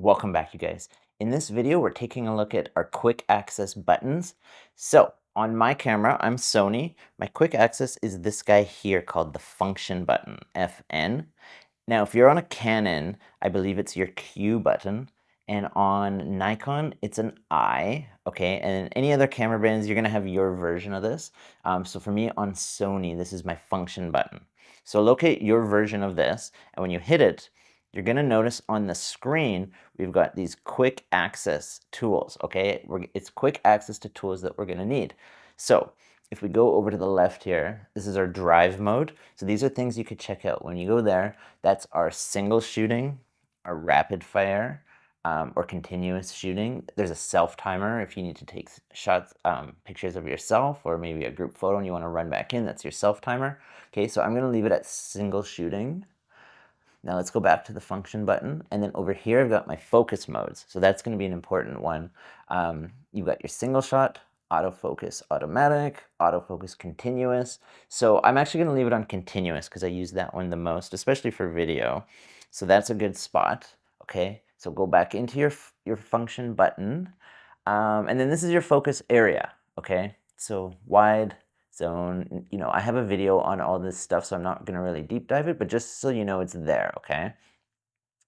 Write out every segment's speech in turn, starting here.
Welcome back, you guys. In this video, we're taking a look at our quick access buttons. So on my camera, I'm Sony. My quick access is this guy here called the function button, FN. Now, if you're on a Canon, I believe it's your Q button. And on Nikon, it's an I, okay? And any other camera brands, you're gonna have your version of this. So for me on Sony, this is my function button. So locate your version of this, and when you hit it, you're gonna notice on the screen, we've got these quick access tools, okay? It's quick access to tools that we're gonna need. So if we go over to the left here, this is our drive mode. So these are things you could check out. When you go there, that's our single shooting, our rapid fire, or continuous shooting. There's a self timer if you need to take shots, pictures of yourself, or maybe a group photo and you want to run back in, that's your self timer. Okay, so I'm gonna leave it at single shooting. Now let's go back to the function button, and then over here I've got my focus modes. So that's going to be an important one. You've got your single shot, autofocus automatic, autofocus continuous. So I'm actually going to leave it on continuous because I use that one the most, especially for video. So that's a good spot. Okay, so go back into your function button, and then this is your focus area. Okay, so wide zone, I have a video on all this stuff, so I'm not going to really deep dive it, but just so you know it's there, okay?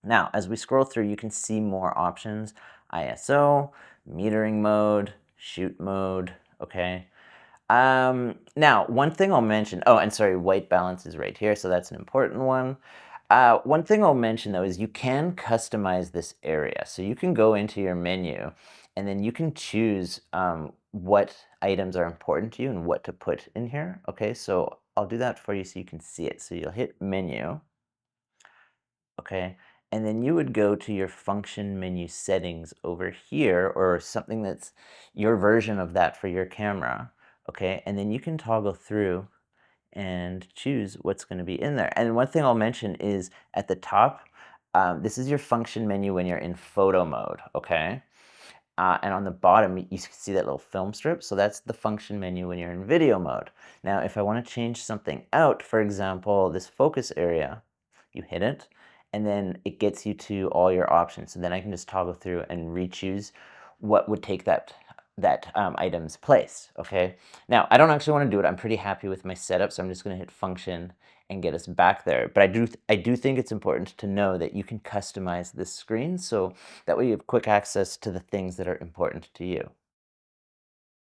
Now, as we scroll through, you can see more options: ISO, metering mode, shoot mode, okay? Now, one thing I'll mention, oh, and sorry, white balance is right here, so that's an important one. One thing I'll mention though is you can customize this area. So you can go into your menu and then you can choose what items are important to you and what to put in here. Okay, so I'll do that for you so you can see it. So you'll hit menu, okay, and then you would go to your function menu settings over here, or something that's your version of that for your camera, okay, and then you can toggle through and choose what's going to be in there. And one thing I'll mention is at the top, this is your function menu when you're in photo mode, okay? And on the bottom, you see that little film strip. So that's the function menu when you're in video mode. Now, if I want to change something out, for example, this focus area, you hit it, and then it gets you to all your options. So then I can just toggle through and re-choose what would take that item's place, okay? Now, I don't actually want to do it. I'm pretty happy with my setup, so I'm just going to hit function and get us back there. But I do think it's important to know that you can customize this screen, so that way you have quick access to the things that are important to you.